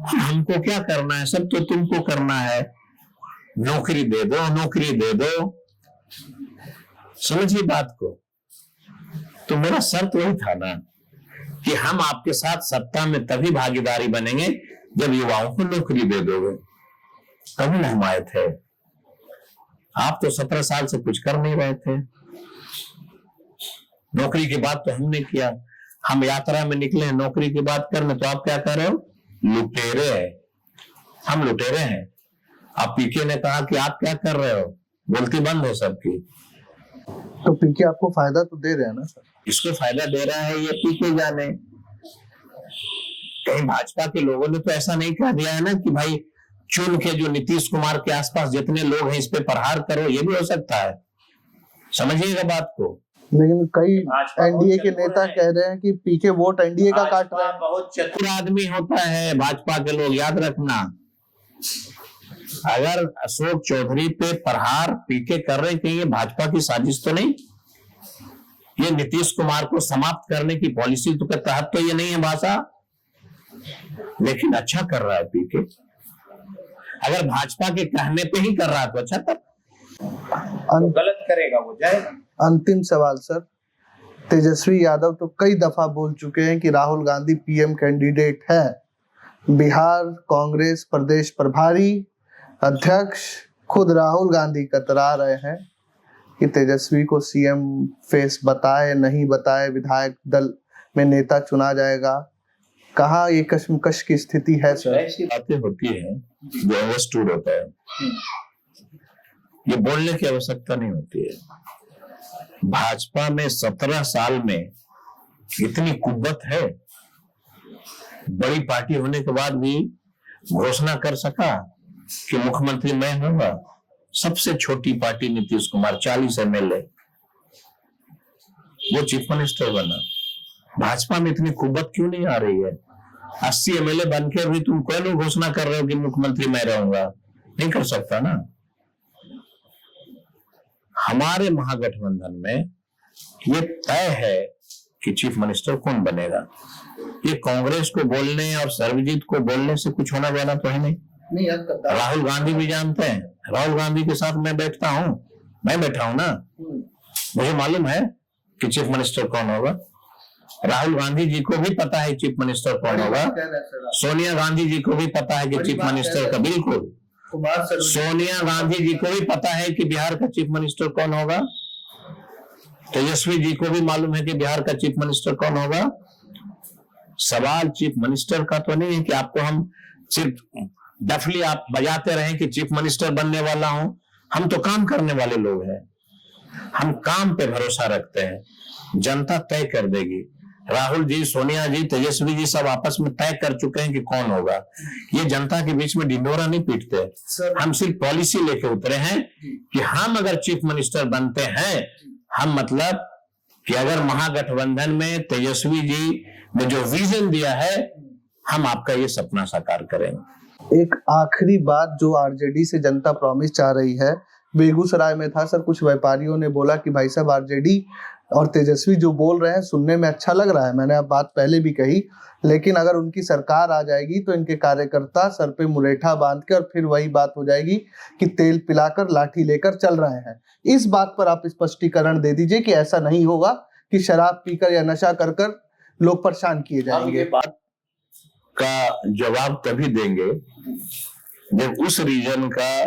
हमको क्या करना है, सब तो तुमको करना है, नौकरी दे दो, नौकरी दे दो। समझिए बात को। तो मेरा शर्त वही था ना कि हम आपके साथ सत्ता में तभी भागीदारी बनेंगे जब युवाओं को नौकरी दे दोगे। कभी नहीं आए थे आप, तो 17 साल से कुछ कर नहीं रहे थे। नौकरी की बात तो हमने किया, हम यात्रा में निकले, नौकरी की बात करने, तो आप क्या कर रहे हो, लुटेरे हैं, हम लुटेरे हैं। आप पीके ने कहा कि आप क्या कर रहे हो, बोलती बंद हो सबकी। तो पीके आपको फायदा तो दे रहे हैं ना सर? इसको फायदा दे रहा है ये पीके जाने। कहीं भाजपा के लोगों ने तो ऐसा नहीं कह दिया है ना कि भाई चुन के जो नीतीश कुमार के आसपास जितने लोग हैं इस पे प्रहार करो, ये भी हो सकता है। समझिएगा बात को। लेकिन कई एनडीए के नेता कह रहे हैं कि पीके वोट एनडीए का काट रहे हैं। बहुत चतुर आदमी होता है भाजपा के लोग, याद रखना। अगर अशोक चौधरी पे प्रहार पीके कर रहे हैं, ये भाजपा की साजिश तो नहीं, ये नीतीश कुमार को समाप्त करने की पॉलिसी तो के तहत तो ये नहीं है भाषा, लेकिन अच्छा कर रहा है पीके। अगर भाजपा के कहने पे ही कर रहा है तो अच्छा कर, तो गलत करेगा वो जाएगा। अंतिम सवाल सर, तेजस्वी यादव तो कई दफा बोल चुके हैं कि राहुल गांधी पीएम कैंडिडेट है। बिहार कांग्रेस प्रदेश प्रभारी अध्यक्ष खुद राहुल गांधी कतरा रहे हैं कि तेजस्वी को सीएम फेस बताए नहीं बताए विधायक दल में नेता चुना जाएगा। कहाँ ये कश्मकश की स्थिति है सर? ऐसी बातें होती है जो अंडरस्टूड होता है, ये बोलने की आवश्यकता नहीं होती है। भाजपा में 17 साल में इतनी कुव्वत है, बड़ी पार्टी होने के बाद भी घोषणा कर सका कि मुख्यमंत्री मैं होऊंगा। सबसे छोटी पार्टी नीतीश कुमार 40 एमएलए, वो चीफ मिनिस्टर बना। भाजपा में इतनी कुव्वत क्यों नहीं आ रही है? 80 एमएलए बन के भी तुम क्यों घोषणा कर रहे हो कि मुख्यमंत्री मैं रहूंगा? नहीं कर सकता ना। हमारे महागठबंधन में ये तय है कि चीफ मिनिस्टर कौन बनेगा। ये कांग्रेस को बोलने और सर्वजीत को बोलने से कुछ होना जाना तो है नहीं। राहुल गांधी भी जानते हैं, राहुल गांधी के साथ मैं बैठता हूं, मैं बैठा हूं ना, मुझे मालूम है कि चीफ मिनिस्टर कौन होगा। राहुल गांधी जी को भी पता है चीफ मिनिस्टर कौन होगा। सोनिया गांधी जी को भी पता है कि चीफ मिनिस्टर का, बिल्कुल सोनिया गांधी जी को भी पता है कि बिहार का चीफ मिनिस्टर कौन होगा। तेजस्वी जी को भी मालूम है कि बिहार का चीफ मिनिस्टर कौन होगा। सवाल चीफ मिनिस्टर का तो नहीं है कि आपको हम सिर्फ डफली आप बजाते रहें कि चीफ मिनिस्टर बनने वाला हूं। हम तो काम करने वाले लोग हैं, हम काम पे भरोसा रखते हैं, जनता तय कर देगी। राहुल जी, सोनिया जी, तेजस्वी जी सब आपस में तय कर चुके हैं कि कौन होगा। ये जनता के बीच में ढिंढोरा नहीं पीटते, हम सिर्फ पॉलिसी लेके उतरे हैं कि हम अगर चीफ मिनिस्टर बनते हैं, हम मतलब कि अगर महागठबंधन में तेजस्वी जी ने जो विजन दिया है, हम आपका ये सपना साकार करेंगे। एक आखिरी बात जो आरजेडी से जनता प्रॉमिस चाह रही है, बेगूसराय में था सर, कुछ व्यापारियों ने बोला कि भाई साहब आरजेडी और तेजस्वी जो बोल रहे हैं सुनने में अच्छा लग रहा है, मैंने अब बात पहले भी कही, लेकिन अगर उनकी सरकार आ जाएगी तो इनके कार्यकर्ता सर पे मुरेठा बांध के और फिर वही बात हो जाएगी कि तेल पिलाकर लाठी लेकर चल रहे हैं। इस बात पर आप स्पष्टीकरण दे दीजिए कि ऐसा नहीं होगा कि शराब पीकर या नशा कर कर लोग परेशान किए जाएंगे। बात का जवाब तभी देंगे जब उस रीजन का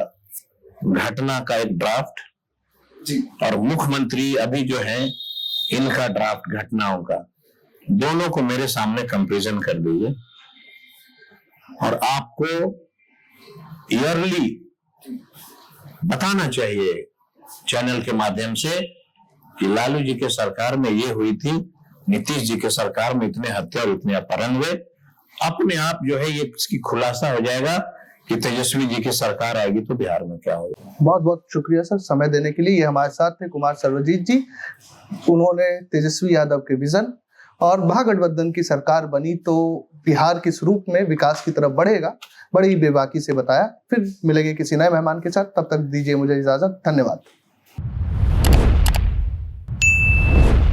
घटना का एक ड्राफ्ट और मुख्यमंत्री अभी जो है इनका ड्राफ्ट घटनाओं का, दोनों को मेरे सामने कंपेरिजन कर दीजिए और आपको ईयरली बताना चाहिए चैनल के माध्यम से कि लालू जी के सरकार में ये हुई थी, नीतीश जी के सरकार में इतने हत्या और इतने अपहरण हुए। अपने आप जो है ये इसकी खुलासा हो जाएगा कि तेजस्वी जी की सरकार आएगी तो बिहार में क्या होगा। बहुत बहुत शुक्रिया सर समय देने के लिए। ये हमारे साथ थे कुमार सर्वजीत जी। उन्होंने तेजस्वी यादव के विजन और महागठबंधन की सरकार बनी तो बिहार किस रूप में विकास की तरफ बढ़ेगा, बड़ी बेबाकी से बताया। फिर मिलेंगे किसी नए मेहमान के साथ, तब तक दीजिए मुझे इजाजत। धन्यवाद।